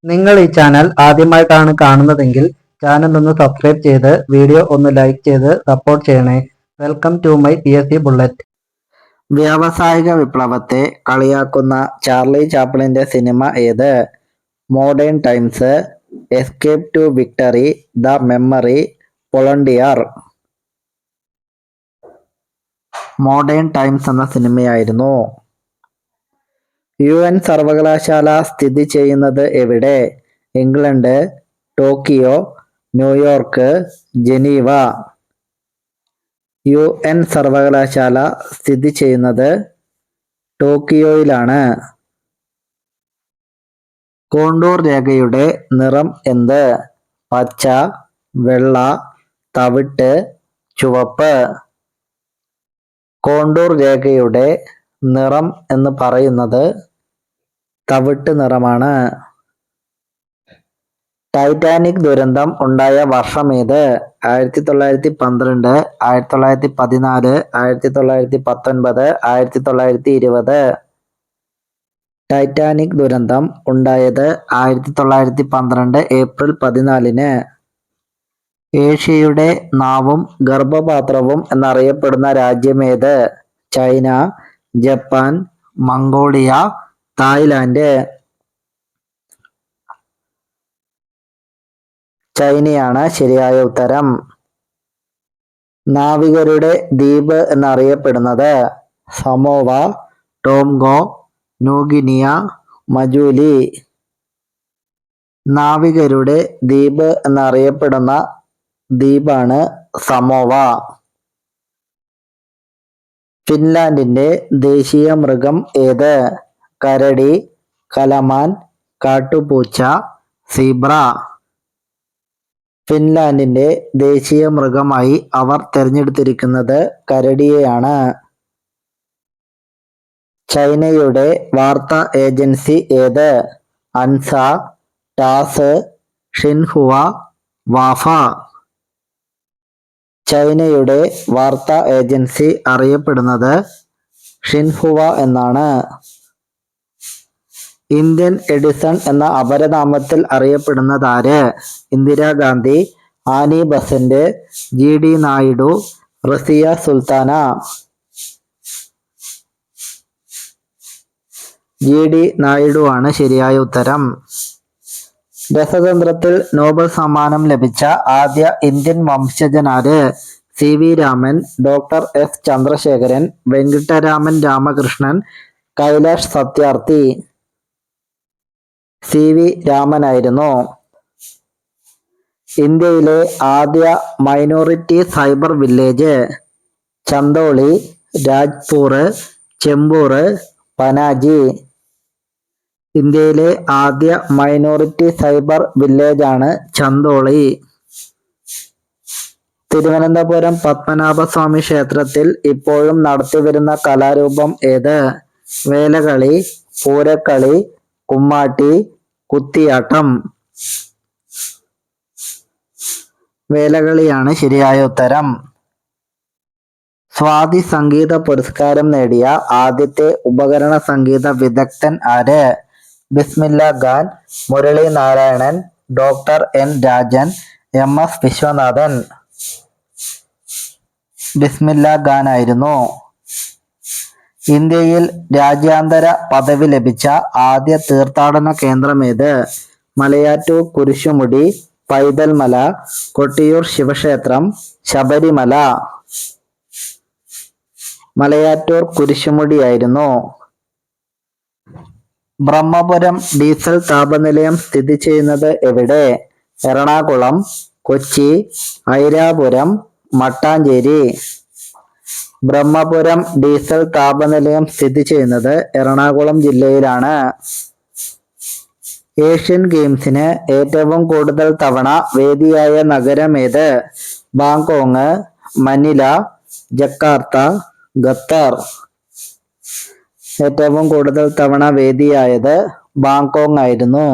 നിങ്ങൾ ഈ ചാനൽ ആദ്യമായിട്ടാണ് കാണുന്നതെങ്കിൽ ചാനൽ ഒന്ന് സബ്സ്ക്രൈബ് ചെയ്ത് വീഡിയോ ഒന്ന് ലൈക്ക് ചെയ്ത് സപ്പോർട്ട് ചെയ്യണേ. Welcome to my PSC bullet. വ്യാവസായിക വിപ്ലവത്തെ കളിയാക്കുന്ന ചാർലി ചാപ്ലിന്റെ സിനിമ ഏത്? Modern times, escape to victory, the memory, volunteer. Modern times എന്ന സിനിമയായിരുന്നു. UN സർവകലാശാല സ്ഥിതി ചെയ്യുന്നത് എവിടെ? England, Tokyo, New York, Geneva. UN സർവകലാശാല സ്ഥിതി ചെയ്യുന്നത് ടോക്കിയോയിലാണ്. കോണ്ടൂർ രേഖയുടെ നിറം എന്ത്? പച്ച, വെള്ള, തവിട്ട്, ചുവപ്പ്. കോണ്ടൂർ രേഖയുടെ നിറം എന്ന് പറയുന്നത് തവിട്ട് നിറമാണ്. ടൈറ്റാനിക് ദുരന്തം ഉണ്ടായ വർഷമേത്? 1912, 1914, 1919, 1920. ടൈറ്റാനിക് ദുരന്തം ഉണ്ടായത് 1912 ഏപ്രിൽ 14. ഏഷ്യയുടെ നാവും ഗർഭപാത്രവും എന്നറിയപ്പെടുന്ന രാജ്യമേത്? China, Japan, Mongolia, Thailand. ചൈനയാണ് ശരിയായ ഉത്തരം. നാവികരുടെ ദ്വീപ് എന്നറിയപ്പെടുന്നത്? Samoa, Tonga, New Guinea, Majuli. നാവികരുടെ ദ്വീപ് എന്നറിയപ്പെടുന്ന ദ്വീപാണ് സമോവ. ഫിൻലാൻഡിന്റെ ദേശീയ മൃഗം ഏത്? കരടി, കലമാൻ, കാട്ടുപൂച്ച, സീബ്ര. ഫിൻലാൻഡിന്റെ ദേശീയ മൃഗമായി അവർ തിരഞ്ഞെടുത്തിരിക്കുന്നത് കരടിയെയാണ്. ചൈനയുടെ വാർത്താ ഏജൻസി ഏത്? അൻസ, ടാസ്, ഷിൻഹുവ, വാഫ. ചൈനയുടെ വാർത്താ ഏജൻസി അറിയപ്പെടുന്നത് ഷിൻഹുവ എന്നാണ്. ഇന്ത്യൻ എഡിസൺ എന്ന അപരനാമത്തിൽ അറിയപ്പെടുന്നതാര്? Indira Gandhi, Annie Besant, GD Naidu, Razia Sultana. GD Naidu ആണ് ശരിയായ ഉത്തരം. രസതന്ത്രത്തിൽ നോബൽ സമ്മാനം ലഭിച്ച ആദ്യ ഇന്ത്യൻ വംശജനാര്? CV Raman, Dr. S Chandrasekharan, Venkatraman Ramakrishnan, Kailash Satyarthi. CV രാമനായിരുന്നു. ഇന്ത്യയിലെ ആദ്യ minority cyber village? Chandoli, Rajpur, Chembur, Panaji. ഇന്ത്യയിലെ ആദ്യ മൈനോറിറ്റി സൈബർ വില്ലേജാണ് ചന്ദോളി. തിരുവനന്തപുരം പത്മനാഭസ്വാമി ക്ഷേത്രത്തിൽ ഇപ്പോഴും നടത്തിവരുന്ന കലാരൂപം ഏത്? വേലകളി, പൂരക്കളി, കുമ്മാട്ടി, കുത്തിയാട്ടം. വേലകളിയാണ് ശരിയായ ഉത്തരം. സ്വാതി സംഗീത പുരസ്കാരം നേടിയ ആദ്യത്തെ ഉപകരണ സംഗീത വിദഗ്ധൻ ആര്? ബിസ്മില്ല Khan, Murali Narayanan, Dr. N Rajan, MS Viswanathan. ബിസ്മില്ല ഖാൻ ആയിരുന്നു. ഇന്ത്യയിൽ രാജ്യാന്തര പദവി ലഭിച്ച ആദ്യ തീർത്ഥാടന കേന്ദ്രമേത്? മലയാറ്റൂർ കുരിശുമുടി, പൈതൽമല, കൊട്ടിയൂർ ശിവക്ഷേത്രം, ശബരിമല. മലയാറ്റൂർ കുരിശുമുടിയായിരുന്നു. ബ്രഹ്മപുരം ഡീസൽ താപനിലയം സ്ഥിതി ചെയ്യുന്നത് എവിടെ? എറണാകുളം, കൊച്ചി, ഐരാപുരം, മട്ടാഞ്ചേരി. ബ്രഹ്മപുരം ഡീസൽ താപനിലയം സ്ഥിതി ചെയ്യുന്നത് എറണാകുളം ജില്ലയിലാണ്. ഏഷ്യൻ ഗെയിംസിന് ഏറ്റവും കൂടുതൽ തവണ വേദിയായ നഗരമേത്? ബാങ്കോങ്, മനില, ജക്കാർത്ത, ഖത്തർ. ഏറ്റവും കൂടുതൽ തവണ വേദിയായത് ബാങ്കോങ് ആയിരുന്നു.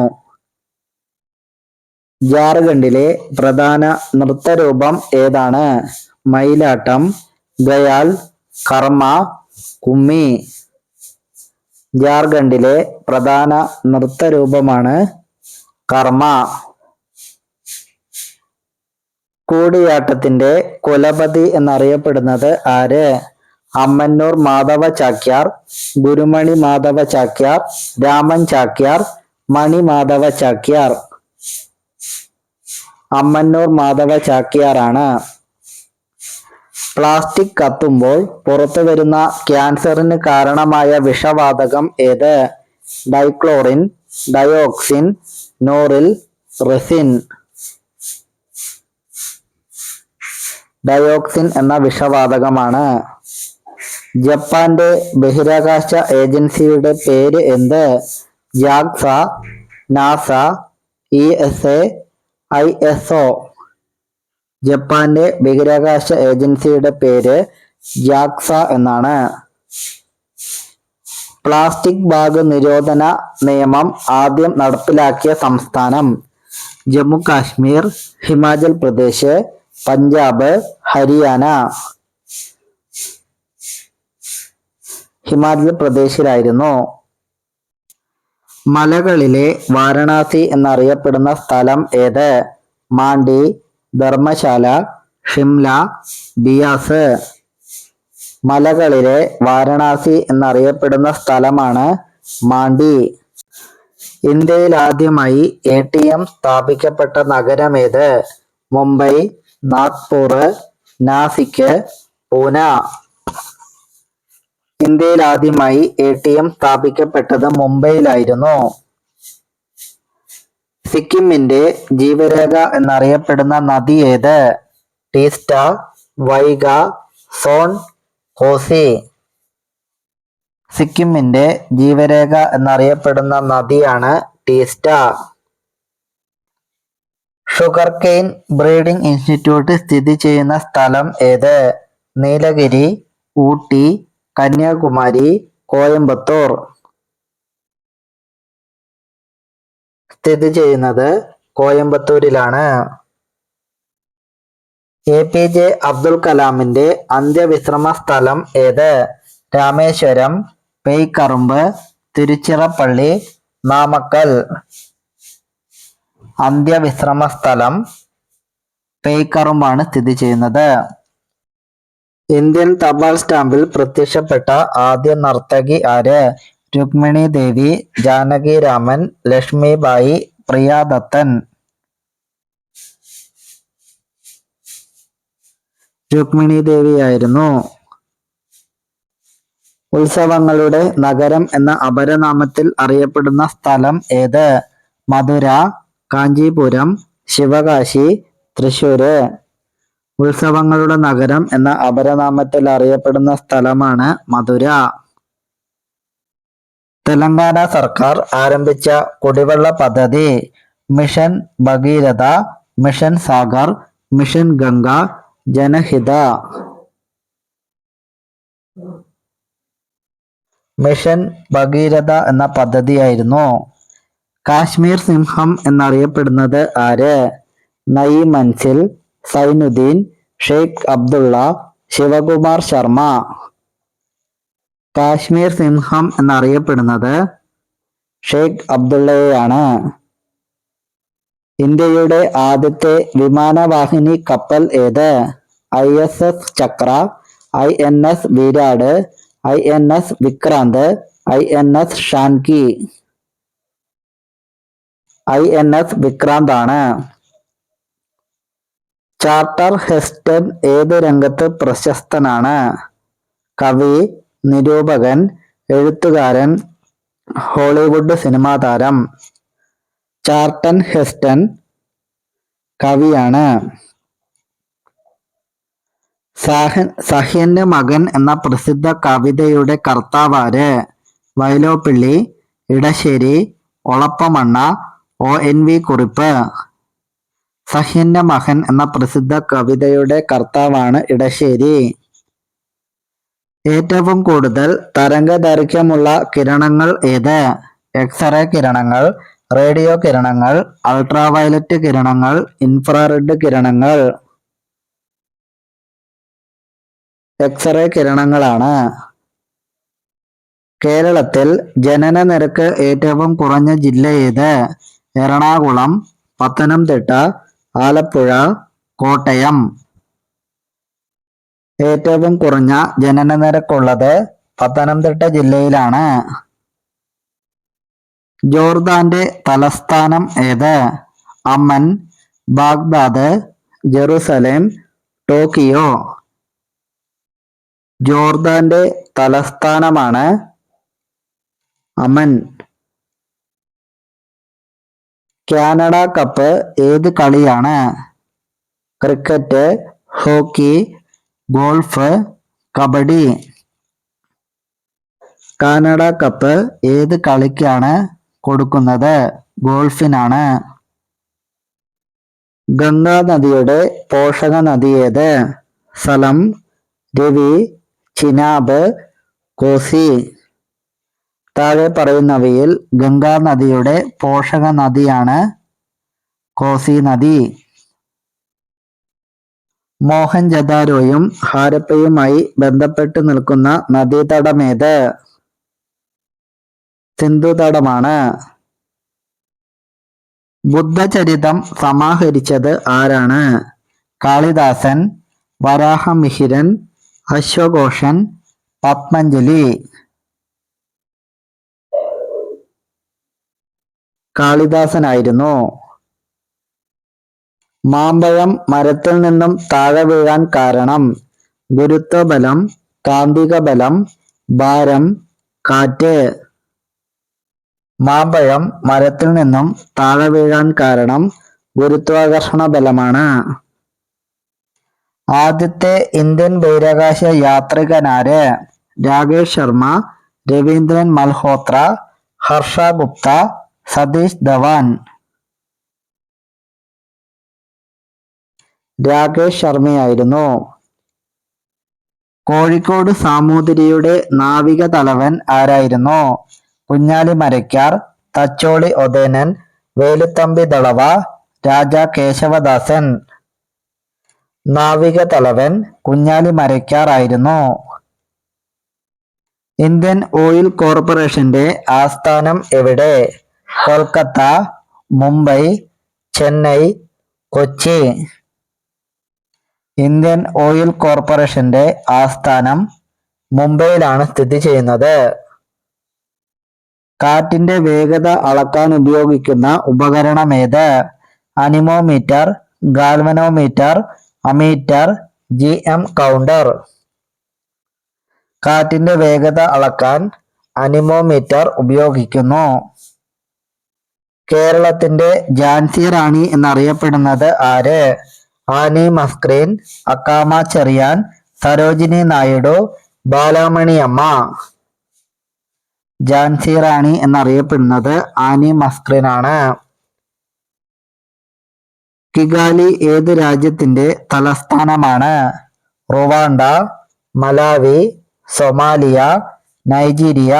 ജാർഖണ്ഡിലെ പ്രധാന നൃത്തരൂപം ഏതാണ്? മയിലാട്ടം, ഗയാൽ, കർമ്മ, കുമ്മി. ജാർഖണ്ഡിലെ പ്രധാന നൃത്തരൂപമാണ് കർമ്മ. കൂടിയാട്ടത്തിന്റെ കുലപതി എന്നറിയപ്പെടുന്നത് ആര്? അമ്മന്നൂർ മാധവ ചാക്യാർ, ഗുരുമണി മാധവ ചാക്യാർ, രാമൻ ചാക്യാർ, മണി മാധവ ചാക്യാർ. അമ്മന്നൂർ മാധവ ചാക്യാറാണ്. പ്ലാസ്റ്റിക് കത്തുമ്പോൾ പുറത്തു വരുന്ന ക്യാൻസറിന് കാരണമായ വിഷവാതകം ഏത്? ഡൈക്ലോറിൻ, ഡയോക്സിൻ, നോറിൽ, റെസിൻ. ഡയോക്സിൻ എന്ന വിഷവാതകമാണ്. ജപ്പാന്റെ ബഹിരാകാശ ഏജൻസിയുടെ പേര് എന്ത്? JAXA, NASA, ESA, ISO. ജപ്പാന്റെ ബഹിരാകാശ ഏജൻസിയുടെ പേര് ജാക്സ എന്നാണ്. പ്ലാസ്റ്റിക് ബാഗ് നിരോധന നിയമം ആദ്യം നടപ്പിലാക്കിയ സംസ്ഥാനം? ജമ്മു കാശ്മീർ, ഹിമാചൽ പ്രദേശ്, പഞ്ചാബ്, ഹരിയാന. ഹിമാചൽ പ്രദേശിലായിരുന്നു. മലകളിലെ വാരണാസി എന്നറിയപ്പെടുന്ന സ്ഥലം ഏത്? മാണ്ഡി, ധർമ്മശാല, ഷിംല, ബിയാസ്. മലകളിലെ വാരണാസി എന്നറിയപ്പെടുന്ന സ്ഥലമാണ് മാണ്ഡി. ഇന്ത്യയിൽ ആദ്യമായി ATM സ്ഥാപിക്കപ്പെട്ട നഗരമേത്? മുംബൈ, നാഗ്പൂർ, നാസിക്, പൂന. ഇന്ത്യയിൽ ആദ്യമായി ATM സ്ഥാപിക്കപ്പെട്ടത് മുംബൈയിലായിരുന്നു. സിക്കിമിന്റെ ജീവരേഖ എന്നറിയപ്പെടുന്ന നദി ഏത്? ടീസ്റ്റ, വൈഗ, സോൺ, കോസി. സിക്കിമിന്റെ ജീവരേഖ എന്നറിയപ്പെടുന്ന നദിയാണ് Teesta. Sugar cane breeding institute സ്ഥിതി ചെയ്യുന്ന സ്ഥലം ഏത്? നീലഗിരി, ഊട്ടി, കന്യാകുമാരി, കോയമ്പത്തൂർ. സ്ഥിതി ചെയ്യുന്നത് കോയമ്പത്തൂരിലാണ്. APJ അബ്ദുൽ കലാമിന്റെ അന്ത്യവിശ്രമ സ്ഥലം ഏത്? രാമേശ്വരം, പേയ്ക്കറുമ്പ്, തിരുച്ചിറപ്പള്ളി, നാമക്കൽ. അന്ത്യവിശ്രമ സ്ഥലം പേയ്ക്കറുമ്പാണ് സ്ഥിതി ചെയ്യുന്നത്. ഇന്ത്യൻ തപാൽ സ്റ്റാമ്പിൽ പ്രത്യക്ഷപ്പെട്ട ആദ്യ നർത്തകി ആര്? രുക്മിണി ദേവി, ജാനകി രാമൻ, ലക്ഷ്മിബായി, പ്രിയാദത്തൻ. രുക്മിണി ദേവിയായിരുന്നു. ഉത്സവങ്ങളുടെ നഗരം എന്ന അപരനാമത്തിൽ അറിയപ്പെടുന്ന സ്ഥലം ഏത്? മധുര, കാഞ്ചീപുരം, ശിവകാശി, തൃശ്ശൂര്. ഉത്സവങ്ങളുടെ നഗരം എന്ന അപരനാമത്തിൽ അറിയപ്പെടുന്ന സ്ഥലമാണ് മധുര. തെലങ്കാന സർക്കാർ ആരംഭിച്ച കുടിവെള്ള പദ്ധതി? Mission Bhagiratha, mission Sagar, mission Ganga, Janahita. Mission Bhagiratha എന്ന പദ്ധതിയായിരുന്നു. കാശ്മീർ സിംഹം എന്നറിയപ്പെടുന്നത് ആര്? നഈം മൻസിൽ, സൈനുദ്ദീൻ, ഷെയ്ഖ് അബ്ദുള്ള, ശിവകുമാർ ശർമ്മ. കാശ്മീർ സിംഹം എന്നറിയപ്പെടുന്നത് ഷെയ്ഖ് അബ്ദുള്ളയെയാണ്. ഇന്ത്യയുടെ ആദ്യത്തെ വിമാനവാഹിനി കപ്പൽ ഏത്? ISS ചക്ര, INS Virat, INS Vikrant, INS ഷാൻകി. INS Vikrant ആണ്. ചാർട്ടർ ഹെസ്റ്റൺ ഏത് രംഗത്ത് പ്രശസ്തനാണ്? കവി, നിരൂപകൻ, എഴുത്തുകാരൻ, ഹോളിവുഡ് സിനിമാ താരം. ചാർട്ടൺ ഹെസ്റ്റൺ കവിയാണ്. സഹ്യന്റെ മകൻ എന്ന പ്രസിദ്ധ കവിതയുടെ കർത്താവാര്? വൈലോപ്പിള്ളി, ഇടശ്ശേരി, ഒളപ്പമണ്ണ, ONV കുറിപ്പ്. സഹ്യന്റെ മകൻ എന്ന പ്രസിദ്ധ കവിതയുടെ കർത്താവാണ് ഇടശ്ശേരി. ഏറ്റവും കൂടുതൽ തരംഗദൈർഘ്യമുള്ള കിരണങ്ങൾ ഏത്? എക്സ്റേ കിരണങ്ങൾ, റേഡിയോ കിരണങ്ങൾ, അൾട്രാവയലറ്റ് കിരണങ്ങൾ, ഇൻഫ്രാറെഡ് കിരണങ്ങൾ. എക്സ്റേ കിരണങ്ങളാണ്. കേരളത്തിൽ ജനന നിരക്ക് ഏറ്റവും കുറഞ്ഞ ജില്ല ഏത്? എറണാകുളം, പത്തനംതിട്ട, ആലപ്പുഴ, കോട്ടയം. ഏറ്റവും കുറഞ്ഞ ജനന നിരക്കുള്ളത് പത്തനംതിട്ട ജില്ലയിലാണ്. ജോർദാന്റെ തലസ്ഥാനം ഏത്? Amman, Baghdad, Jerusalem, Tokyo. ജോർദാന്റെ തലസ്ഥാനമാണ് അമൻ. കാനഡ കപ്പ് ഏത് കളിയാണ്? Cricket, hockey, golf, kabaddi. Canada cup ഏത് കളിക്കാണ് കൊടുക്കുന്നത്? ഗോൾഫിനാണ്. ഗംഗാ നദിയുടെ പോഷക നദി ഏത്? സലം, രവി, ചിനാബ്, കോസി. താഴെ പറയുന്നവയിൽ ഗംഗാ നദിയുടെ പോഷക നദിയാണ് കോസി നദി. മോഹൻജദാരോയും ഹാരപ്പയുമായി ബന്ധപ്പെട്ട് നിൽക്കുന്ന നദീതടമേത്? സിന്ധുതടമാണ്. ബുദ്ധചരിതം സമാഹരിച്ചത് ആരാണ്? കാളിദാസൻ, വരാഹമിഹിരൻ, അശ്വഘോഷൻ, പത്മഞ്ജലി. കാളിദാസനായിരുന്നു. മാമ്പഴം മരത്തിൽ നിന്നും താഴെ വീഴാൻ കാരണം? ഗുരുത്വബലം, കാന്തിക ബലം, ഭാരം, കാറ്റ്. മാമ്പഴം മരത്തിൽ നിന്നും താഴെ വീഴാൻ കാരണം ഗുരുത്വാകർഷണ ബലമാണ്. ആദ്യത്തെ ഇന്ത്യൻ ബഹിരാകാശ യാത്രികനാര്? രാകേഷ് ശർമ്മ, രവീന്ദ്രൻ മൽഹോത്ര, ഹർഷ ഗുപ്ത, സതീഷ് ധവാൻ. രാകേഷ് ശർമ്മയായിരുന്നു. കോഴിക്കോട് സാമൂതിരിയുടെ നാവിക തലവൻ ആരായിരുന്നു? കുഞ്ഞാലി മരയ്ക്കാർ, തച്ചോളി ഒതേനൻ, വേലുത്തമ്പി ദളവ, രാജാ കേശവദാസൻ. നാവിക തലവൻ കുഞ്ഞാലി മരയ്ക്കാർ ആയിരുന്നു. ഇന്ത്യൻ ഓയിൽ കോർപ്പറേഷന്റെ ആസ്ഥാനം എവിടെ? കൊൽക്കത്ത, മുംബൈ, ചെന്നൈ, കൊച്ചി. ഇന്ത്യൻ ഓയിൽ കോർപ്പറേഷന്റെ ആസ്ഥാനം മുംബൈയിലാണ് സ്ഥിതി ചെയ്യുന്നത്. കാറ്റിന്റെ വേഗത അളക്കാൻ ഉപയോഗിക്കുന്ന ഉപകരണമേത്? Anemometer, galvanometer, ammeter, GM counter. കാറ്റിന്റെ വേഗത അളക്കാൻ അനിമോമീറ്റർ ഉപയോഗിക്കുന്നു. കേരളത്തിന്റെ ഝാൻസി റാണി എന്നറിയപ്പെടുന്നത് ആര്? ആനി മസ്ക്രീൻ, അക്കാമ ചെറിയാൻ, സരോജിനി നായിഡു, ബാലാമണിയമ്മ. ഝാൻസി റാണി എന്നറിയപ്പെടുന്നത് ആനി മസ്ക്രീൻ ആണ്. കിഗാലി ഏത് രാജ്യത്തിന്റെ തലസ്ഥാനമാണ്? Rwanda, Malawi, Somalia, Nigeria.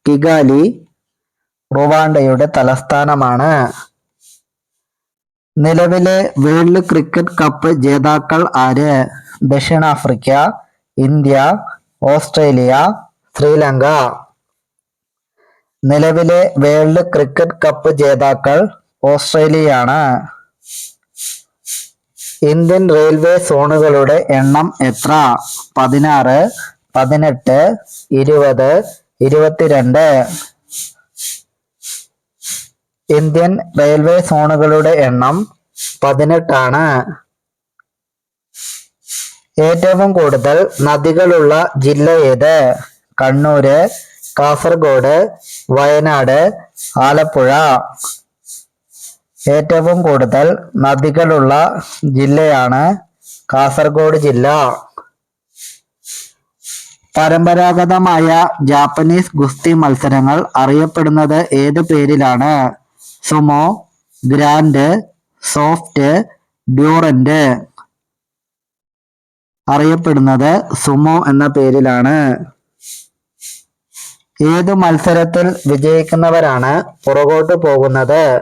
Kigali റുവാണ്ടയുടെ തലസ്ഥാനമാണ്. നിലവിലെ വേൾഡ് ക്രിക്കറ്റ് കപ്പ് ജേതാക്കൾ ആര്? ദക്ഷിണാഫ്രിക്ക, ഇന്ത്യ, ഓസ്ട്രേലിയ, ശ്രീലങ്ക. നിലവിലെ വേൾഡ് ക്രിക്കറ്റ് കപ്പ് ജേതാക്കൾ ഓസ്ട്രേലിയയാണ്. ഇന്ത്യൻ റെയിൽവേ സോണുകളുടെ എണ്ണം എത്ര? 16, 18, 20, 22. ഇന്ത്യൻ റെയിൽവേ സോണുകളുടെ എണ്ണം 18 ആണ്. ഏറ്റവും കൂടുതൽ നദികളുള്ള ജില്ല ഏത്? കണ്ണൂര്, കാസർഗോഡ്, വയനാട്, ആലപ്പുഴ. ഏറ്റവും കൂടുതൽ നദികളുള്ള ജില്ലയാണ് കാസർഗോഡ് ജില്ല. പരമ്പരാഗതമായ ജാപ്പനീസ് ഗുസ്തി മത്സരങ്ങൾ അറിയപ്പെടുന്നത് ഏത് പേരിലാണ്? Sumo, grand, soft, Durand. അറിയപ്പെടുന്നത് സുമോ എന്ന പേരിലാണ്. ഏതു മത്സരത്തിൽ വിജയിക്കുന്നവരാണ് പുറകോട്ട് പോകുന്നത്?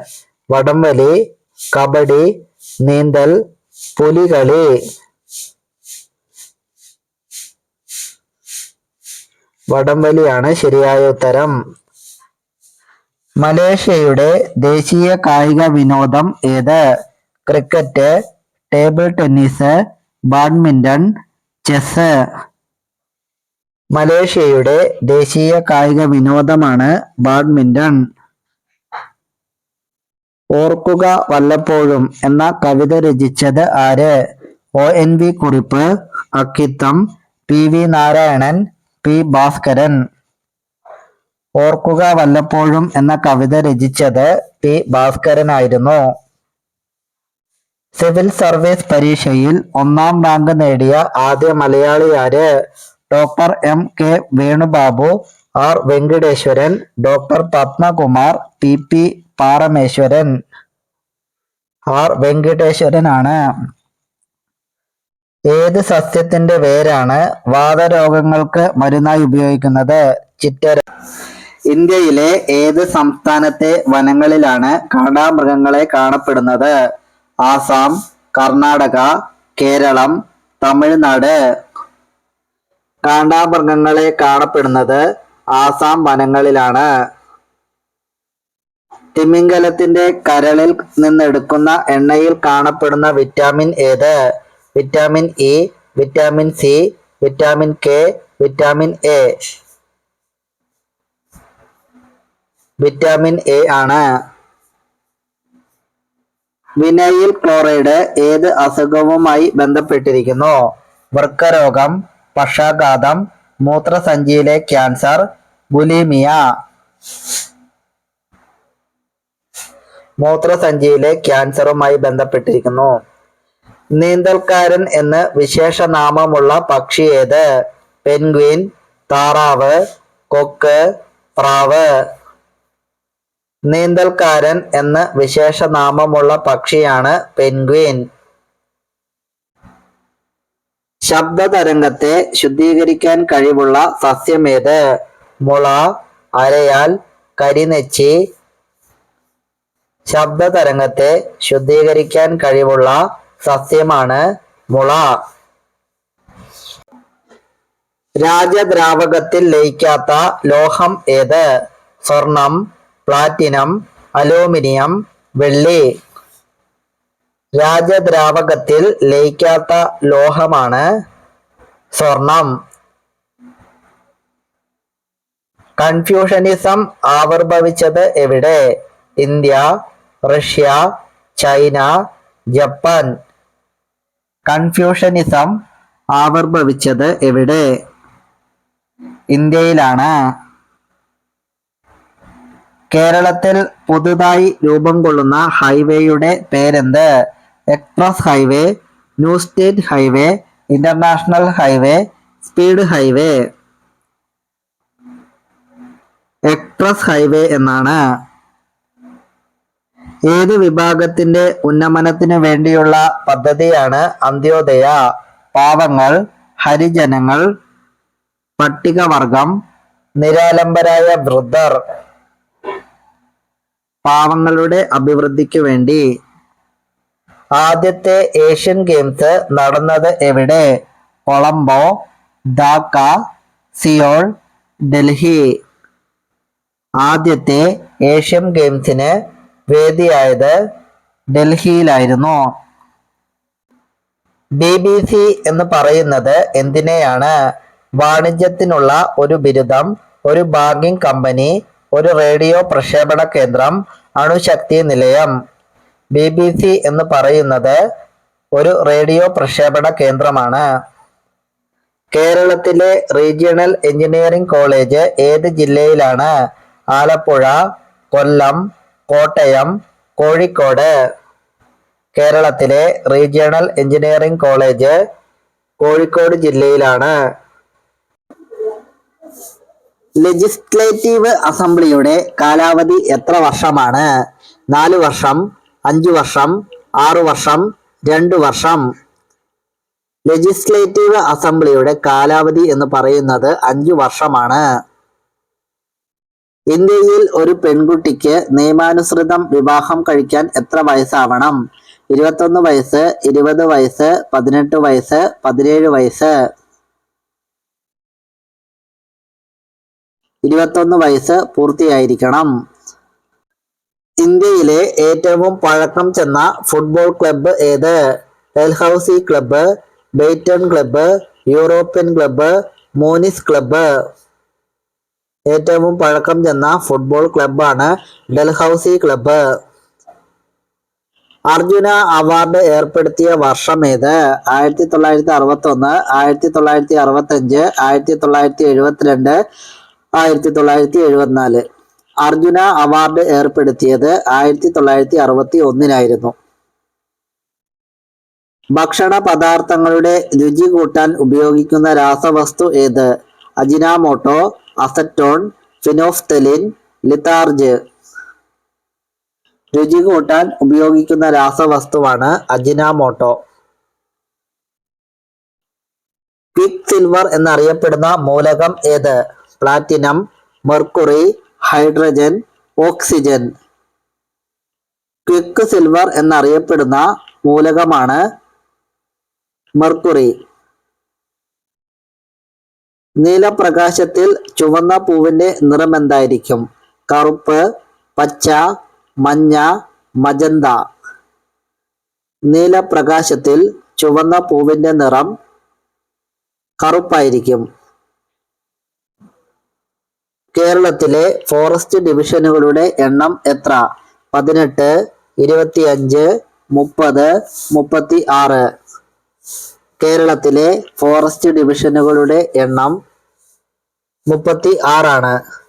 വടംവലി, കബഡി, നീന്തൽ, പുലികളി. വടംവലിയാണ് ശരിയായ ഉത്തരം. മലേഷ്യയുടെ ദേശീയ കായിക വിനോദം ഏത്? Cricket, table tennis, badminton, chess. മലേഷ്യയുടെ ദേശീയ കായിക വിനോദമാണ് ബാഡ്മിന്റൺ. ഓർക്കുക വല്ലപ്പോഴും എന്ന കവിത രചിച്ചത് ആര്? ONV കുറിപ്പ്, അക്കിത്തം, PV നാരായണൻ, P ഭാസ്കരൻ. ഓർക്കുക വല്ലപ്പോഴും എന്ന കവിത രചിച്ചത് P ഭാസ്കരനായിരുന്നു. സിവിൽ സർവീസ് പരീക്ഷയിൽ 1ാം റാങ്ക് നേടിയ ആദ്യ മലയാളി ആര്? Doctor MK വേണുബാബു, R Venkiteswaran, doctor Padmakumar, PP പാറമേശ്വരൻ. R വെങ്കിടേശ്വരനാണ്. ഏത് സസ്യത്തിന്റെ വേരാണ് വാതരോഗങ്ങൾക്ക് മരുന്നായി ഉപയോഗിക്കുന്നത്? ചിറ്റര. ഇന്ത്യയിലെ ഏത് സംസ്ഥാനത്തെ വനങ്ങളിലാണ് കാണ്ടാമൃഗങ്ങളെ കാണപ്പെടുന്നത്? ആസാം, കർണാടക, കേരളം, തമിഴ്നാട്. കാണ്ടാമൃഗങ്ങളെ കാണപ്പെടുന്നത് ആസാം വനങ്ങളിലാണ്. തിമിംഗലത്തിന്റെ കരളിൽ നിന്നെടുക്കുന്ന എണ്ണയിൽ കാണപ്പെടുന്ന വിറ്റാമിൻ ഏത്? Vitamin E, vitamin C, vitamin K, vitamin A. Vitamin A ആണ്. വിനൈൽ ക്ലോറൈഡ് ഏത് അസുഖവുമായി ബന്ധപ്പെട്ടിരിക്കുന്നു? വൃക്കരോഗം, പക്ഷാഘാതം, മൂത്രസഞ്ചിയിലെ ക്യാൻസർ, ബുലിമിയ. മൂത്രസഞ്ചിയിലെ ക്യാൻസറുമായി ബന്ധപ്പെട്ടിരിക്കുന്നു. നീന്തൽക്കാരൻ എന്ന് വിശേഷനാമമുള്ള പക്ഷി ഏത്? പെൻഗ്വിൻ, താറാവ്, കൊക്ക്, പ്രാവ്. നീന്തൽക്കാരൻ എന്ന് വിശേഷനാമമുള്ള പക്ഷിയാണ് പെൻഗ്വിൻ. ശബ്ദതരംഗത്തെ ശുദ്ധീകരിക്കാൻ കഴിവുള്ള സസ്യമേത്? മുള, അരയാൽ, കരിനെച്ചി. ശബ്ദതരംഗത്തെ ശുദ്ധീകരിക്കാൻ കഴിവുള്ള സസ്യമാണ് മുള. രാജദ്രാവകത്തിൽ ലയിക്കാത്ത ലോഹം ഏത്? സ്വർണം, പ്ലാറ്റിനം, അലൂമിനിയം, വെള്ളി. രാജദ്രാവകത്തിൽ ലയിക്കാത്ത ലോഹമാണ് സ്വർണം. കൺഫ്യൂഷനിസം ആവിർഭവിച്ചത് എവിടെ? India, Russia, China, Japan. Confucianism ആവിർഭവിച്ചത് എവിടെ? ഇന്ത്യയിലാണ്. കേരളത്തിൽ പുതുതായി രൂപം കൊള്ളുന്ന ഹൈവേയുടെ പേരെന്ത്? Express highway, new state highway, international highway, speed highway. Express highway എന്നാണ്. ഏത് വിഭാഗത്തിന്റെ ഉന്നമനത്തിനു വേണ്ടിയുള്ള പദ്ധതിയാണ് അന്ത്യോദയ? പാവങ്ങൾ, ഹരിജനങ്ങൾ, പട്ടികവർഗം, നിരാലംബരായ വൃദ്ധർ. പാവങ്ങളുടെ അഭിവൃദ്ധിക്ക് വേണ്ടി. ആദ്യത്തെ ഏഷ്യൻ ഗെയിംസ് നടന്നത് എവിടെ? കൊളംബോ, ധാക്ക, സിയോൾ, ഡൽഹി. ആദ്യത്തെ ഏഷ്യൻ ഗെയിംസിന് വേദിയായത് ഡൽഹിയിലായിരുന്നു. BBC എന്ന് പറയുന്നത് എന്തിനെയാണ്? വാണിജ്യത്തിനുള്ള ഒരു ബിരുദം, ഒരു ബാങ്കിംഗ് കമ്പനി, ഒരു റേഡിയോ പ്രക്ഷേപണ കേന്ദ്രം, അണുശക്തി നിലയം. BBC എന്ന് പറയുന്നത് ഒരു റേഡിയോ പ്രക്ഷേപണ കേന്ദ്രമാണ്. കേരളത്തിലെ റീജിയണൽ എഞ്ചിനീയറിംഗ് കോളേജ് ഏത് ജില്ലയിലാണ്? ആലപ്പുഴ, കൊല്ലം, കോട്ടയം, കോഴിക്കോട്. കേരളത്തിലെ റീജിയണൽ എഞ്ചിനീയറിംഗ് കോളേജ് കോഴിക്കോട് ജില്ലയിലാണ്. ലെജിസ്ലേറ്റീവ് അസംബ്ലിയുടെ കാലാവധി എത്ര വർഷമാണ്? 4 വർഷം, 5 വർഷം, 6 വർഷം, 2 വർഷം. ലെജിസ്ലേറ്റീവ് അസംബ്ലിയുടെ കാലാവധി എന്ന് പറയുന്നത് 5 വർഷമാണ്. ഇന്ത്യയിൽ ഒരു പെൺകുട്ടിക്ക് നിയമാനുസൃതം വിവാഹം കഴിക്കാൻ എത്ര വയസ്സാവണം? 21 വയസ്സ്, 20 വയസ്സ്, 18 വയസ്സ്, 17 വയസ്സ്. 21 വയസ്സ് പൂർത്തിയായിരിക്കണം. ഇന്ത്യയിലെ ഏറ്റവും പഴക്കം ചെന്ന ഫുട്ബോൾ ക്ലബ്ബ് ഏത്? ഡൽഹൌസി ക്ലബ്ബ്, ബെയ്റ്റൺ ക്ലബ്ബ്, യൂറോപ്യൻ ക്ലബ്ബ്, മൂനിസ് ക്ലബ്ബ്. ഏറ്റവും പഴക്കം ചെന്ന ഫുട്ബോൾ ക്ലബ്ബാണ് ഡൽഹൌസി ക്ലബ്ബ്. അർജുന അവാർഡ് ഏർപ്പെടുത്തിയ വർഷം ഏത്? 1961, 1965, 1972, 1974. അർജുന അവാർഡ് ഏർപ്പെടുത്തിയത് 1961 ഭക്ഷണ പദാർത്ഥങ്ങളുടെ രുചി കൂട്ടാൻ ഉപയോഗിക്കുന്ന രാസവസ്തു ഏത്? Ajinomoto, acetone, phenolphthalein, litharge. രുചി കൂട്ടാൻ ഉപയോഗിക്കുന്ന രാസവസ്തുവാണ് അജിനാമോട്ടോ. ക്വിക്ക് സിൽവർ എന്നറിയപ്പെടുന്ന മൂലകം ഏത്? Platinum, mercury, hydrogen, oxygen. Quick silver എന്നറിയപ്പെടുന്ന മൂലകമാണ് മെർക്കുറി. നീലപ്രകാശത്തിൽ ചുവന്ന പൂവിന്റെ നിറം എന്തായിരിക്കും? കറുപ്പ്, പച്ച, മഞ്ഞ, മജന്ത. നീലപ്രകാശത്തിൽ ചുവന്ന പൂവിന്റെ നിറം കറുപ്പായിരിക്കും. കേരളത്തിലെ ഫോറസ്റ്റ് ഡിവിഷനുകളുടെ എണ്ണം എത്ര? 18, 25, 30, 36. കേരളത്തിലെ ഫോറസ്റ്റ് ഡിവിഷനുകളുടെ എണ്ണം 36 ആണ്.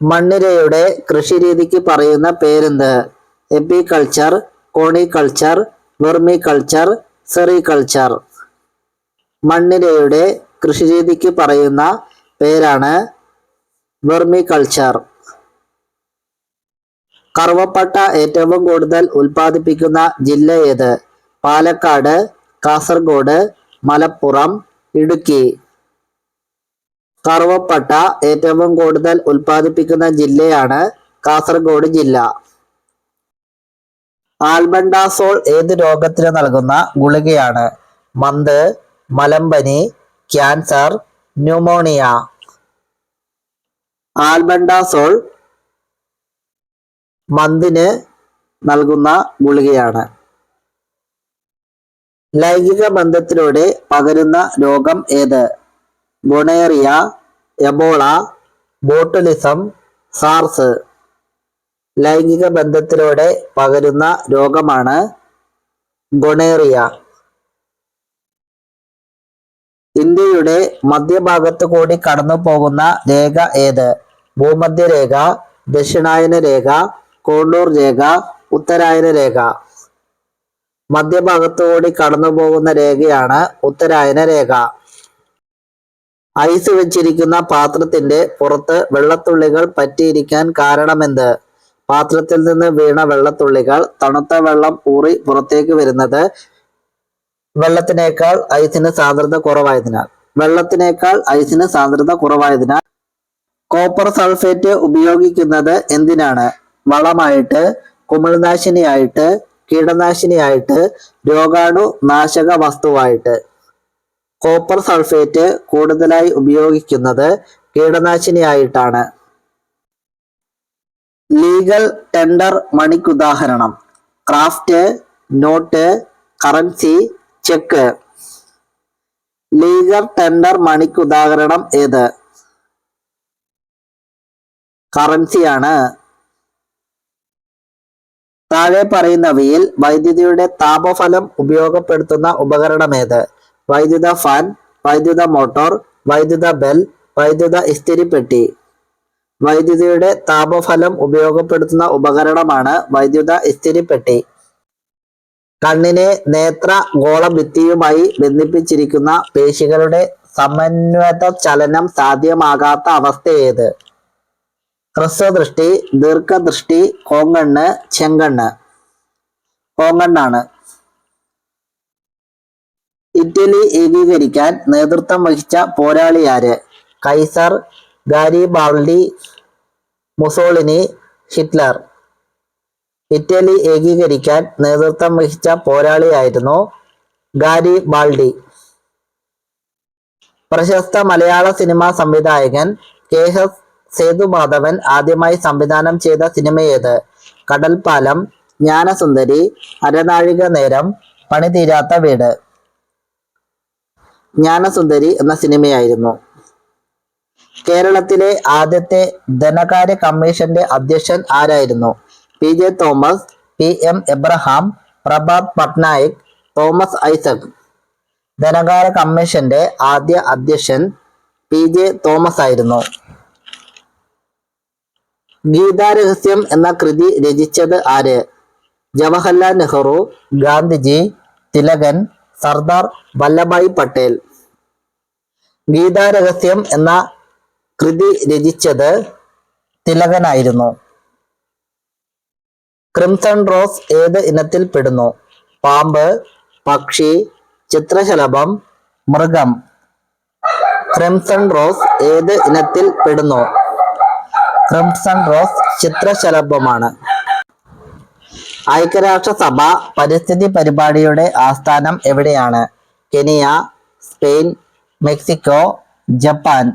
മണ്ണിരയുടെ കൃഷിരീതിക്ക് പറയുന്ന പേരെന്ത്? എപ്പികൾച്ചർ, കോണികൾച്ചർ, വെർമികൾച്ചർ, സെറികൾച്ചർ. മണ്ണിരയുടെ കൃഷിരീതിക്ക് പറയുന്ന പേരാണ് വെർമികൾച്ചർ. കറുവപ്പട്ട ഏറ്റവും കൂടുതൽ ഉൽപ്പാദിപ്പിക്കുന്ന ജില്ല ഏത്? പാലക്കാട്, കാസർഗോഡ്, മലപ്പുറം, ഇടുക്കി. കറുവപ്പട്ട ഏറ്റവും കൂടുതൽ ഉൽപ്പാദിപ്പിക്കുന്ന ജില്ലയാണ് കാസർഗോഡ് ജില്ല. ആൽബൻഡാസോൾ ഏത് രോഗത്തിന് നൽകുന്ന ഗുളികയാണ്? മന്ത്, മലമ്പനി, ക്യാൻസർ, ന്യൂമോണിയ. ആൽബൻഡാസോൾ മന്തിന് നൽകുന്ന ഗുളികയാണ്. ലൈംഗിക ബന്ധത്തിലൂടെ പകരുന്ന രോഗം ഏത്? Gonorrhoea, Ebola, botulism, SARS. ലൈംഗിക ബന്ധത്തിലൂടെ പകരുന്ന രോഗമാണ് ഗൊണേറിയ. ഇന്ത്യയുടെ മധ്യഭാഗത്തു കൂടി കടന്നു പോകുന്ന രേഖ ഏത്? ഭൂമധ്യരേഖ, ദക്ഷിണായന രേഖ, കോണ്ടൂർ രേഖ, ഉത്തരായന രേഖ. മധ്യഭാഗത്തുകൂടി കടന്നു പോകുന്ന രേഖയാണ് ഉത്തരായന രേഖ. ഐസ് വെച്ചിരിക്കുന്ന പാത്രത്തിന്റെ പുറത്ത് വെള്ളത്തുള്ളികൾ പറ്റിയിരിക്കാൻ കാരണമെന്ത്? പാത്രത്തിൽ നിന്ന് വീണ വെള്ളത്തുള്ളികൾ തണുത്ത വെള്ളം ഊറി പുറത്തേക്ക് വരുന്നത് വെള്ളത്തിനേക്കാൾ ഐസിന് സാന്ദ്രത കുറവായതിനാൽ. കോപ്പർ സൾഫേറ്റ് ഉപയോഗിക്കുന്നത് എന്തിനാണ്? വളമായിട്ട്, കുമിൾനാശിനിയായിട്ട്, കീടനാശിനിയായിട്ട്, രോഗാണു നാശക വസ്തുവായിട്ട്. കോപ്പർ സൾഫേറ്റ് കൂടുതലായി ഉപയോഗിക്കുന്നത് കീടനാശിനിയായിട്ടാണ്. ലീഗൽ ടെൻഡർ മണിക്കുദാഹരണം? Craft, note, currency, cheque. Legal tender മണിക്കുദാഹരണം ഏത്? കറൻസിയാണ്. താഴെ പറയുന്നവയിൽ വൈദ്യുതിയുടെ താപഫലം ഉപയോഗപ്പെടുത്തുന്ന ഉപകരണമേത്? വൈദ്യുത ഫാൻ, വൈദ്യുത മോട്ടോർ, വൈദ്യുത ബെൽ, വൈദ്യുത ഇസ്തിരിപ്പെട്ടി. വൈദ്യുതിയുടെ താപഫലം ഉപയോഗപ്പെടുത്തുന്ന ഉപകരണമാണ് വൈദ്യുത ഇസ്തിരിപ്പെട്ടി. കണ്ണിനെ നേത്ര ഗോളഭിത്തിയുമായി ബന്ധിപ്പിച്ചിരിക്കുന്ന പേശികളുടെ സമന്വയ ചലനം സാധ്യമാകാത്ത അവസ്ഥ ഏത്? ഹ്രസ്വദൃഷ്ടി, ദീർഘദൃഷ്ടി, കോങ്കണ്ണ്, ചെങ്കണ്ണ്. കോങ്കണ്ണാണ്. ഇറ്റലി ഏകീകരിക്കാൻ നേതൃത്വം വഹിച്ച പോരാളിയാര്? Kaiser, Garibaldi, Mussolini, Hitler. Italy ഏകീകരിക്കാൻ നേതൃത്വം വഹിച്ച പോരാളിയായിരുന്നു ഗാരിബാൾഡി. പ്രശസ്ത മലയാള സിനിമാ സംവിധായകൻ കെ. എസ്. സേതുമാധവൻ ആദ്യമായി സംവിധാനം ചെയ്ത സിനിമയേത്? കടൽപ്പാലം, ജ്ഞാനസുന്ദരി, അരനാഴിക നേരം, പണിതീരാത്ത വീട്. ജ്ഞാനസുന്ദരി എന്ന സിനിമയായിരുന്നു. കേരളത്തിലെ ആദ്യത്തെ ധനകാര്യ കമ്മീഷന്റെ അധ്യക്ഷൻ ആരായിരുന്നു? PJ Thomas, PM Abraham, Prabhat Patnaik, Thomas Isaac. ധനകാര്യ കമ്മീഷന്റെ ആദ്യ അധ്യക്ഷൻ PJ തോമസ് ആയിരുന്നു. ഗീതാരഹസ്യം എന്ന കൃതി രചിച്ചത് ആര്? ജവഹർലാൽ നെഹ്റു, ഗാന്ധിജി, തിലകൻ, സർദാർ വല്ലഭായ് പട്ടേൽ. ഗീതാരഹസ്യം എന്ന കൃതി രചിച്ചത് തിലകനായിരുന്നു. ക്രിംസൺ റോസ് ഏത് ഇനത്തിൽ പെടുന്നു? പാമ്പ്, പക്ഷി, ചിത്രശലഭം, മൃഗം. ക്രിംസൺ റോസ് ഏത് ഇനത്തിൽ പെടുന്നു? ക്രിംസൺ റോസ് ചിത്രശലഭമാണ്. ഐക്യരാഷ്ട്രസഭ പരിസ്ഥിതി പരിപാടിയുടെ ആസ്ഥാനം എവിടെയാണ്? Kenya, Spain, Mexico, Japan.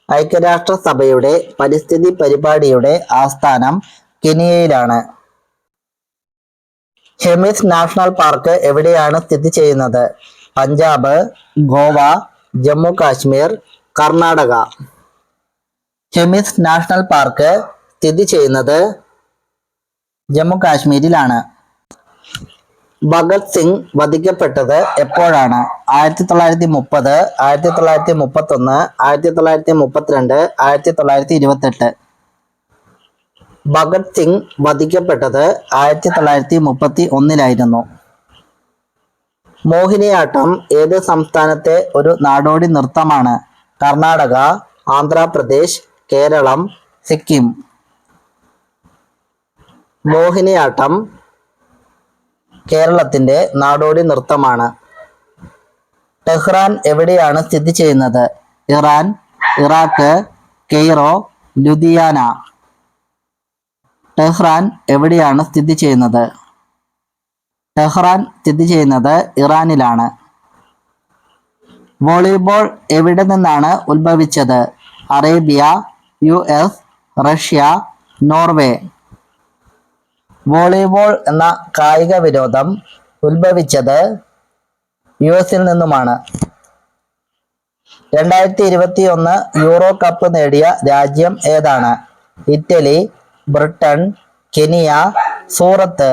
ഐക്യരാഷ്ട്രസഭയുടെ പരിസ്ഥിതി പരിപാടിയുടെ ആസ്ഥാനം കെനിയയിലാണ്. ഹെമിസ് നാഷണൽ പാർക്ക് എവിടെയാണ് സ്ഥിതി ചെയ്യുന്നത്? പഞ്ചാബ്, ഗോവ, ജമ്മു കാശ്മീർ, കർണാടക. ഹെമിസ് നാഷണൽ പാർക്ക് സ്ഥിതി ചെയ്യുന്നത് ജമ്മു കാശ്മീരിലാണ്. ഭഗത് സിംഗ് വധിക്കപ്പെട്ടത് എപ്പോഴാണ്? 1930, 1931, 1932, 1928. ഭഗത് സിംഗ് വധിക്കപ്പെട്ടത് 1931 മോഹിനിയാട്ടം ഏത് സംസ്ഥാനത്തെ ഒരു നാടോടി നൃത്തമാണ്? കർണാടക, ആന്ധ്രാപ്രദേശ്, കേരളം, സിക്കിം. മോഹിനിയാട്ടം കേരളത്തിന്റെ നാടോടി നൃത്തമാണ്. ടെഹ്റാൻ എവിടെയാണ് സ്ഥിതി ചെയ്യുന്നത്? Iran, Iraq, Cairo, Ludhiana. Tehran എവിടെയാണ് സ്ഥിതി ചെയ്യുന്നത്? ടെഹ്റാൻ സ്ഥിതി ചെയ്യുന്നത് ഇറാനിലാണ്. വോളിബോൾ എവിടെ നിന്നാണ് ഉത്ഭവിച്ചത്? Arabia, US, Russia, Norway. Volleyball എന്ന കായിക വിനോദം ഉത്ഭവിച്ചത് US-ൽ നിന്നുമാണ്. 2021 യൂറോ കപ്പ് നേടിയ രാജ്യം ഏതാണ്? ഇറ്റലി, ബ്രിട്ടൻ, കെനിയ, സൂറത്ത്.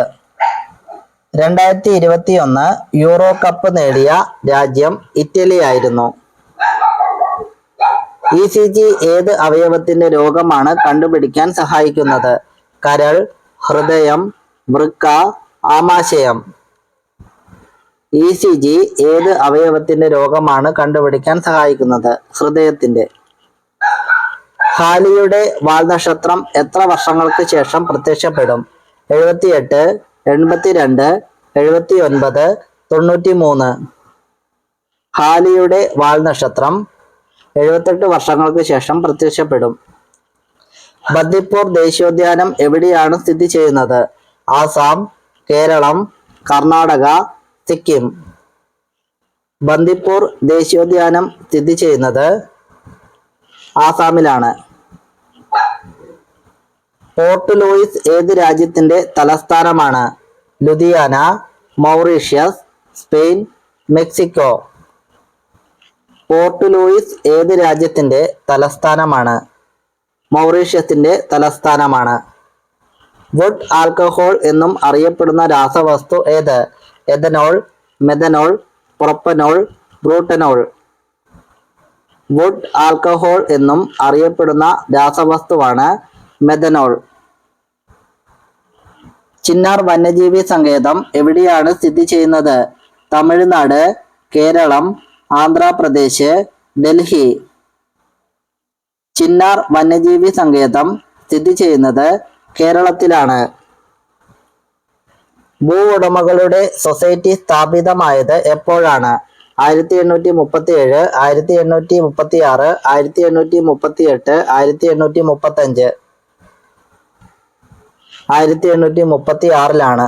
2021 യൂറോ കപ്പ് നേടിയ രാജ്യം ഇറ്റലി ആയിരുന്നു. ECG ഏത് അവയവത്തിന്റെ രോഗമാണ് കണ്ടുപിടിക്കാൻ സഹായിക്കുന്നത്? കരൾ, ഹൃദയം, വൃക്ക, ആമാശയം. ECG ഏത് അവയവത്തിന്റെ രോഗമാണ് കണ്ടുപിടിക്കാൻ സഹായിക്കുന്നത്? ഹൃദയത്തിന്റെ. ഹാലിയുടെ വാൽനക്ഷത്രം എത്ര വർഷങ്ങൾക്ക് ശേഷം പ്രത്യക്ഷപ്പെടും? 78, 82, 79, 93. ഹാലിയുടെ വാൽനക്ഷത്രം 78 വർഷങ്ങൾക്ക് ശേഷം പ്രത്യക്ഷപ്പെടും. ബന്ദിപ്പൂർ ദേശീയോദ്യാനം എവിടെയാണ് സ്ഥിതി ചെയ്യുന്നത്? ആസാം, കേരളം, കർണാടക, സിക്കിം. ബന്ദിപ്പൂർ ദേശീയോദ്യാനം സ്ഥിതി ചെയ്യുന്നത് ആസാമിലാണ്. പോർട്ട് ലൂയിസ് ഏത് രാജ്യത്തിന്റെ തലസ്ഥാനമാണ്? Ludhiana, Mauritius, Spain, Mexico. Port Louis ഏത് രാജ്യത്തിന്റെ തലസ്ഥാനമാണ്? മൗറീഷ്യസിന്റെ തലസ്ഥാനമാണ്. വുഡ് ആൽക്കഹോൾ എന്നും അറിയപ്പെടുന്ന രാസവസ്തു ഏത്? Ethanol, methanol, propanol, butanol. Wood alcohol എന്നും അറിയപ്പെടുന്ന രാസവസ്തുവാണ് മെഥനോൾ. ചിന്നാർ വന്യജീവി സങ്കേതം എവിടെയാണ് സ്ഥിതി ചെയ്യുന്നത്? തമിഴ്നാട്, കേരളം, ആന്ധ്രാപ്രദേശ്, ഡൽഹി. ചിന്നാർ വന്യജീവി സങ്കേതം സ്ഥിതി ചെയ്യുന്നത് കേരളത്തിലാണ്. ഭൂ ഉടമകളുടെ സൊസൈറ്റി സ്ഥാപിതമായത് എപ്പോഴാണ്? 1837, 1836, 1838, 1835. 1836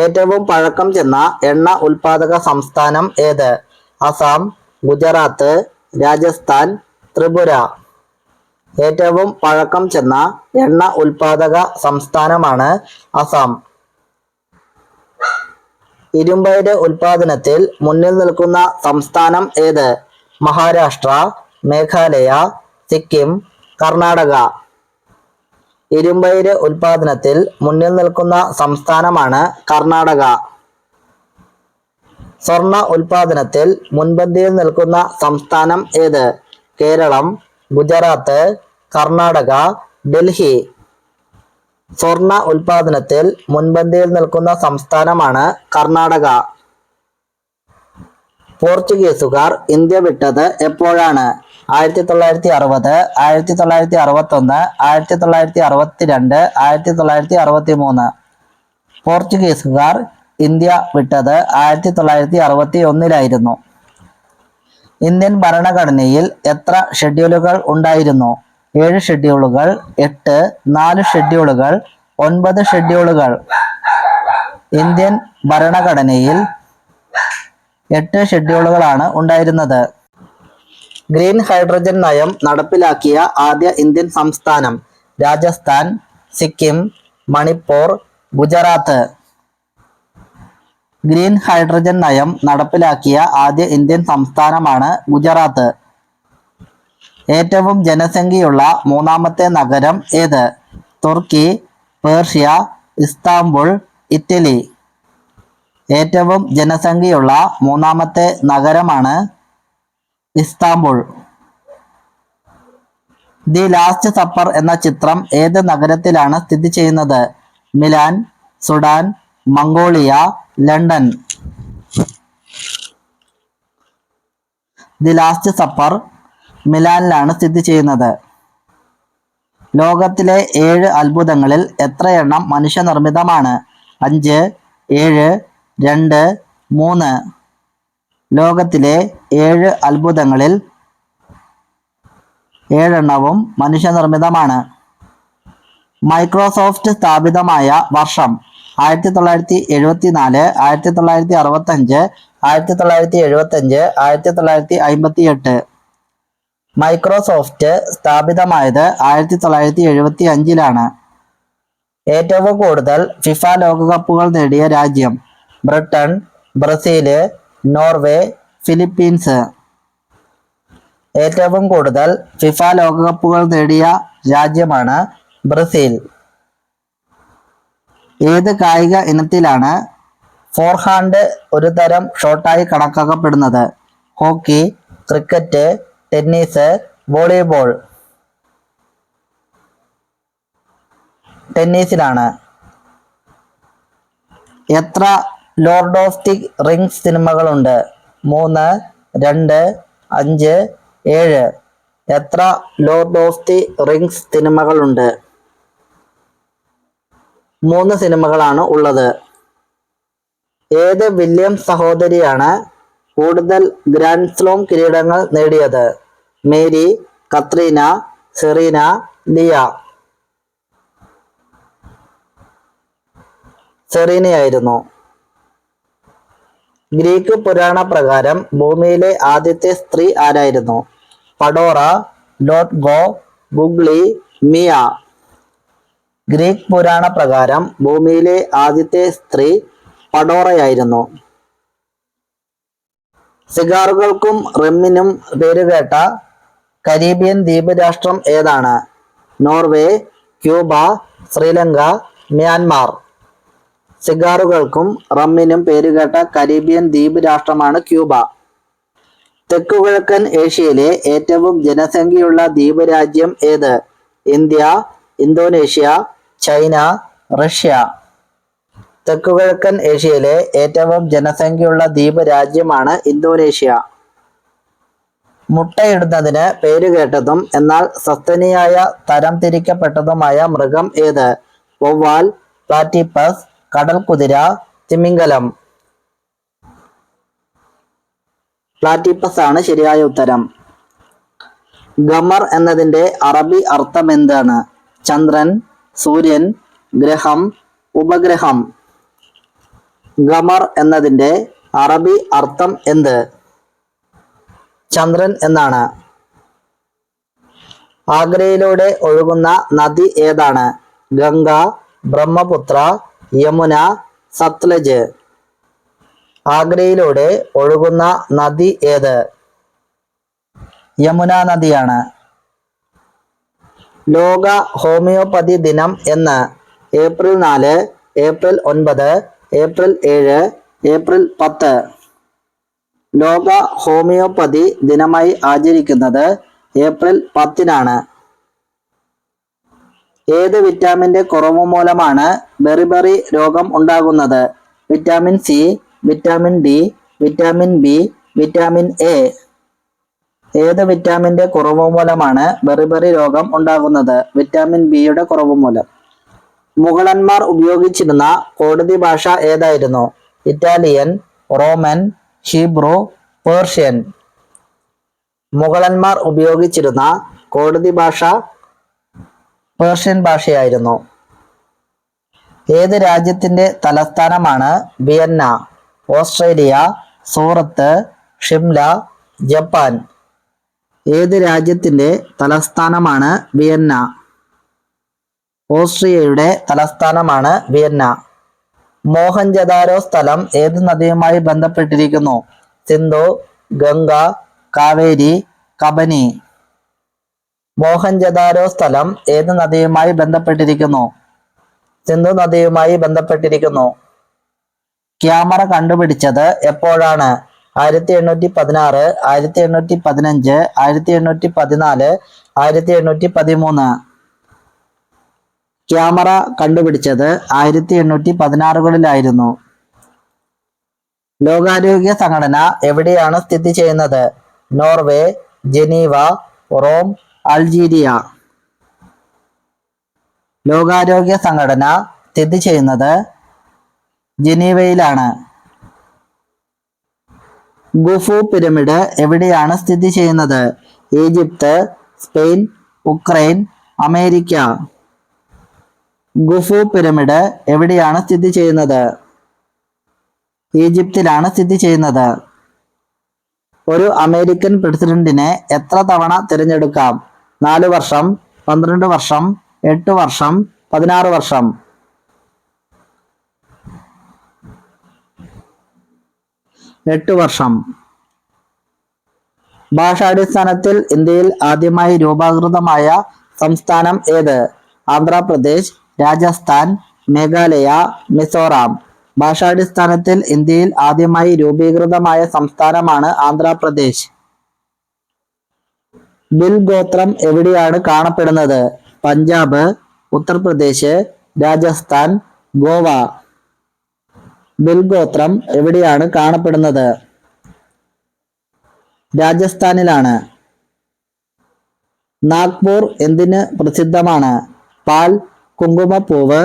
ഏറ്റവും പഴക്കം ചെന്ന എണ്ണ ഉൽപാദക സംസ്ഥാനം ഏത്? അസം, ഗുജറാത്ത്, രാജസ്ഥാൻ, ത്രിപുര. ഏറ്റവും പഴക്കം ചെന്ന എണ്ണ ഉൽപാദക സംസ്ഥാനമാണ് അസം. ഇരുമ്പയിര് ഉൽപാദനത്തിൽ മുന്നിൽ നിൽക്കുന്ന സംസ്ഥാനം ഏത്? മഹാരാഷ്ട്ര, മേഘാലയ, സിക്കിം, കർണാടക. ഇരുമ്പയിര് ഉൽപാദനത്തിൽ മുന്നിൽ നിൽക്കുന്ന സംസ്ഥാനമാണ് കർണാടക. സ്വർണ്ണ ഉൽപാദനത്തിൽ മുൻപന്തിയിൽ നിൽക്കുന്ന സംസ്ഥാനം ഏത്? കേരളം, ഗുജറാത്ത്, കർണാടക, ഡൽഹി. സ്വർണ്ണ ഉൽപാദനത്തിൽ മുൻപന്തിയിൽ നിൽക്കുന്ന സംസ്ഥാനമാണ് കർണാടക. പോർച്ചുഗീസുകാർ ഇന്ത്യ വിട്ടത് എപ്പോഴാണ്? 1960, 1961, 1962, 1963. പോർച്ചുഗീസുകാർ ഇന്ത്യ വിട്ടത് 1961. ഇന്ത്യൻ ഭരണഘടനയിൽ എത്ര ഷെഡ്യൂളുകൾ ഉണ്ടായിരുന്നു? 7 ഷെഡ്യൂളുകൾ, 8, 4 ഷെഡ്യൂളുകൾ, 9 ഷെഡ്യൂളുകൾ. ഇന്ത്യൻ ഭരണഘടനയിൽ 8 ഷെഡ്യൂളുകളാണ് ഉണ്ടായിരുന്നത്. ഗ്രീൻ ഹൈഡ്രജൻ നയം നടപ്പിലാക്കിയ ആദ്യ ഇന്ത്യൻ സംസ്ഥാനം? രാജസ്ഥാൻ, സിക്കിം, മണിപ്പൂർ, ഗുജറാത്ത്. ഗ്രീൻ ഹൈഡ്രജൻ നയം നടപ്പിലാക്കിയ ആദ്യ ഇന്ത്യൻ സംസ്ഥാനമാണ് ഗുജറാത്ത്. ഏറ്റവും ജനസംഖ്യയുള്ള മൂന്നാമത്തെ നഗരം ഏത്? തുർക്കി, പേർഷ്യ, ഇസ്താംബുൾ, ഇറ്റലി. ഏറ്റവും ജനസംഖ്യയുള്ള മൂന്നാമത്തെ നഗരമാണ് ഇസ്താംബുൾ. ദി ലാസ്റ്റ് സപ്പർ എന്ന ചിത്രം ഏത് നഗരത്തിലാണ് സ്ഥിതി ചെയ്യുന്നത്? Milan, Sudan, Mongolia, London. The last supper മിലാനിലാണ് സ്ഥിതി ചെയ്യുന്നത്. ലോകത്തിലെ 7 അത്ഭുതങ്ങളിൽ എത്രയെണ്ണം മനുഷ്യനിർമ്മിതമാണ്? 5, 7, 2, 3. ലോകത്തിലെ 7 അത്ഭുതങ്ങളിൽ 7 എണ്ണവും മനുഷ്യനിർമ്മിതമാണ്. മൈക്രോസോഫ്റ്റ് സ്ഥാപിതമായ വർഷം? 1974, 1965, 1975, 1958. മൈക്രോസോഫ്റ്റ് സ്ഥാപിതമായത് 1975-ലാണ്. ഏറ്റവും കൂടുതൽ ഫിഫ ലോകകപ്പുകൾ നേടിയ രാജ്യം? Britain, Brazil, Norway, Philippines. ഏറ്റവും കൂടുതൽ ഫിഫ ലോകകപ്പുകൾ നേടിയ രാജ്യമാണ് ബ്രസീൽ. ഏത് കായിക ഇനത്തിലാണ് ഫോർഹാൻഡ് ഒരു തരം ഷോട്ടായി കണക്കാക്കപ്പെടുന്നത്? Hockey, cricket, tennis, volleyball. ടെന്നീസിലാണ്. എത്ര ലോർഡ് ഓഫ് ദി റിംഗ്സ് സിനിമകളുണ്ട്? 3, 2, 5, 7. എത്ര ലോർഡ് ഓഫ് ദി റിംഗ്സ് സിനിമകളുണ്ട്? 3 സിനിമകളാണ് ഉള്ളത്. ഏത് വില്യംസ് സഹോദരിയാണ് കൂടുതൽ ഗ്രാൻഡ് സ്ലാം കിരീടങ്ങൾ നേടിയത്? Mary, Katrina, Serena, Leah. സെറീനയായിരുന്നു. ഗ്രീക്ക് പുരാണ പ്രകാരം ഭൂമിയിലെ ആദ്യത്തെ സ്ത്രീ ആരായിരുന്നു? പഡോറ, ലോട്ഗോ, ഗുഗ്ലി, മിയ. ഗ്രീക്ക് പുരാണ പ്രകാരം ഭൂമിയിലെ ആദ്യത്തെ സ്ത്രീ പഡോറയായിരുന്നു. സിഗാറുകൾക്കും റമ്മിനും പേരുകേട്ട കരീബിയൻ ദ്വീപ് രാഷ്ട്രം ഏതാണ്? Norway, Cuba, Sri Lanka, Myanmar. സിഗാറുകൾക്കും റമ്മിനും പേരുകേട്ട കരീബിയൻ ദ്വീപ് രാഷ്ട്രമാണ് ക്യൂബ. തെക്കുകിഴക്കൻ ഏഷ്യയിലെ ഏറ്റവും ജനസംഖ്യയുള്ള ദ്വീപ് രാജ്യം ഏത്? India, Indonesia, China, Russia. തെക്കുകിഴക്കൻ ഏഷ്യയിലെ ഏറ്റവും ജനസംഖ്യയുള്ള ദ്വീപ് രാജ്യമാണ് ഇന്തോനേഷ്യ. മുട്ടയിടുന്നതിന് പേരുകേട്ടതും എന്നാൽ സസ്തനിയായ തരം തിരിക്കപ്പെട്ടതുമായ മൃഗം ഏത്? വവ്വാൽ, പ്ലാറ്റിപ്പസ്, കടൽക്കുതിര, തിമിംഗലം. പ്ലാറ്റിപ്പസ് ആണ് ശരിയായ ഉത്തരം. ഖമർ എന്നതിന്റെ അറബി അർത്ഥം എന്താണ്? ചന്ദ്രൻ, സൂര്യൻ, ഗ്രഹം, ഉപഗ്രഹം. ഖമർ എന്നതിന്റെ അറബി അർത്ഥം എന്ത്? ചന്ദ്രൻ എന്നാണ്. ആഗ്രയിലൂടെ ഒഴുകുന്ന നദി ഏതാണ്? ഗംഗ, ബ്രഹ്മപുത്ര, യമുന, സത്ലജ്. ആഗ്രയിലൂടെ ഒഴുകുന്ന നദി ഏത്? യമുന നദിയാണ്. ലോക ഹോമിയോപ്പതി ദിനം എന്ന്? April 4, April 9, April 7, April 10. ലോക ഹോമിയോപ്പതി ദിനമായി ആചരിക്കുന്നത് ഏപ്രിൽ 10-നാണ്. ഏത് വിറ്റാമിന്റെ കുറവ് മൂലമാണ് ബെറിബറി രോഗം ഉണ്ടാകുന്നത്? Vitamin C, vitamin D, vitamin B, vitamin A. ഏത് വിറ്റാമിന്റെ കുറവ് മൂലമാണ് ബെറിബറി രോഗം ഉണ്ടാകുന്നത്? വിറ്റാമിൻ ബിയുടെ കുറവ് മൂലം. മുഗളന്മാർ ഉപയോഗിച്ചിരുന്ന കോടതി ഭാഷ ഏതായിരുന്നു? Italian, Roman, Hebrew, Persian. മുഗളന്മാർ ഉപയോഗിച്ചിരുന്ന കോടതി ഭാഷ പേർഷ്യൻ ഭാഷയായിരുന്നു. ഏത് രാജ്യത്തിന്റെ തലസ്ഥാനമാണ് Vienna? Australia, Surat, Shimla, Japan. ഏത് രാജ്യത്തിന്റെ തലസ്ഥാനമാണ് വിയന്ന? ഓസ്ട്രിയയുടെ തലസ്ഥാനമാണ് വിയന്ന. മോഹൻജദാരോ സ്ഥലം ഏത് നദിയുമായി ബന്ധപ്പെട്ടിരിക്കുന്നു? സിന്ധു, ഗംഗ, കാവേരി, കബനി. മോഹൻജദാരോ സ്ഥലം ഏത് നദിയുമായി ബന്ധപ്പെട്ടിരിക്കുന്നു? സിന്ധു നദിയുമായി ബന്ധപ്പെട്ടിരിക്കുന്നു. ക്യാമറ കണ്ടുപിടിച്ചത് എപ്പോഴാണ്? 1816, 1815, 1814, 1813. ക്യാമറ കണ്ടുപിടിച്ചത് 1816-കളിലായിരുന്നു. ലോകാരോഗ്യ സംഘടന എവിടെയാണ് സ്ഥിതി ചെയ്യുന്നത്? Norway, Geneva, Rome, Algeria. ലോകാരോഗ്യ സംഘടന സ്ഥിതി ചെയ്യുന്നത് ജനീവയിലാണ്. ഖുഫു പിരമിഡ് എവിടെയാണ് സ്ഥിതി ചെയ്യുന്നത്? Egypt, Spain, Ukraine, America. ഖുഫു pyramid എവിടെയാണ് സ്ഥിതി ചെയ്യുന്നത്? ഈജിപ്തിലാണ് സ്ഥിതി ചെയ്യുന്നത്. ഒരു അമേരിക്കൻ പ്രസിഡന്റിനെ എത്ര തവണ തിരഞ്ഞെടുക്കാം? 4 വർഷം, 12 വർഷം, 8 വർഷം, 16 വർഷം. 8 വർഷം. ഭാഷാടിസ്ഥാനത്തിൽ ഇന്ത്യയിൽ ആദ്യമായി രൂപീകൃതമായ സംസ്ഥാനം ഏത്? ആന്ധ്രാപ്രദേശ്, രാജസ്ഥാൻ, മേഘാലയ, മിസോറാം. ഭാഷാടിസ്ഥാനത്തിൽ ഇന്ത്യയിൽ ആദ്യമായി രൂപീകൃതമായ സംസ്ഥാനമാണ് ആന്ധ്രാപ്രദേശ്. ബിൽ ഗോത്രം എവിടെയാണ് കാണപ്പെടുന്നത്? പഞ്ചാബ്, ഉത്തർപ്രദേശ്, രാജസ്ഥാൻ, ഗോവ. ബിൽ ഗോത്രം എവിടെയാണ് കാണപ്പെടുന്നത്? രാജസ്ഥാനിലാണ്. നാഗ്പൂർ എന്തിന് പ്രസിദ്ധമാണ്? പാൽ, കുങ്കുമപ്പൂവ്,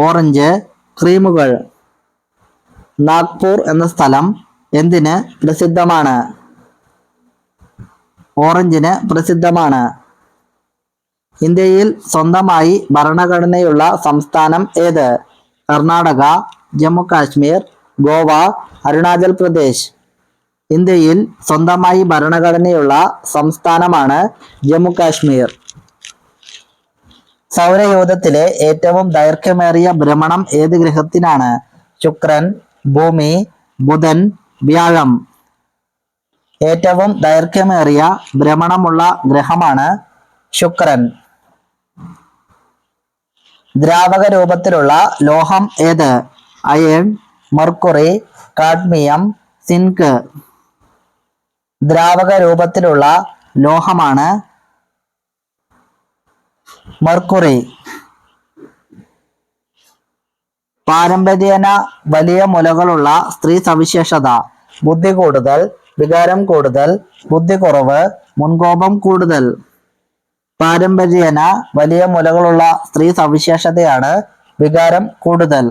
ഓറഞ്ച്, ക്രീമുകൾ. നാഗ്പൂർ എന്ന സ്ഥലം എന്തിന് പ്രസിദ്ധമാണ്? ഓറഞ്ചിന് പ്രസിദ്ധമാണ്. ഇന്ത്യയിൽ സ്വന്തമായി ഭരണഘടനയുള്ള സംസ്ഥാനം ഏത്? കർണാടക, ജമ്മു കാശ്മീർ, ഗോവ, അരുണാചൽ പ്രദേശ്. ഇന്ത്യയിൽ സ്വന്തമായി ഭരണഘടനയുള്ള സംസ്ഥാനമാണ് ജമ്മു കാശ്മീർ. സൗരയൂഥത്തിലെ ഏറ്റവും ദൈർഘ്യമേറിയ ഭ്രമണം ഏത് ഗ്രഹത്തിനാണ്? ശുക്രൻ, ഭൂമി, ബുധൻ, വ്യാഴം. ഏറ്റവും ദൈർഘ്യമേറിയ ഭ്രമണമുള്ള ഗ്രഹമാണ് ശുക്രൻ. ദ്രാവക രൂപത്തിലുള്ള ലോഹം ഏത്? Iron, mercury, cadmium, zinc. ദ്രാവക രൂപത്തിലുള്ള ലോഹമാണ് മെർക്കുറി. പാരമ്പര്യേന വലിയ മുലകളുള്ള സ്ത്രീ സവിശേഷത? ബുദ്ധി കൂടുതൽ, വികാരം കൂടുതൽ, ബുദ്ധി കുറവ്, മുൻകോപം കൂടുതൽ. പാരമ്പര്യേന വലിയ മുലകളുള്ള സ്ത്രീ സവിശേഷതയാണ് വികാരം കൂടുതൽ.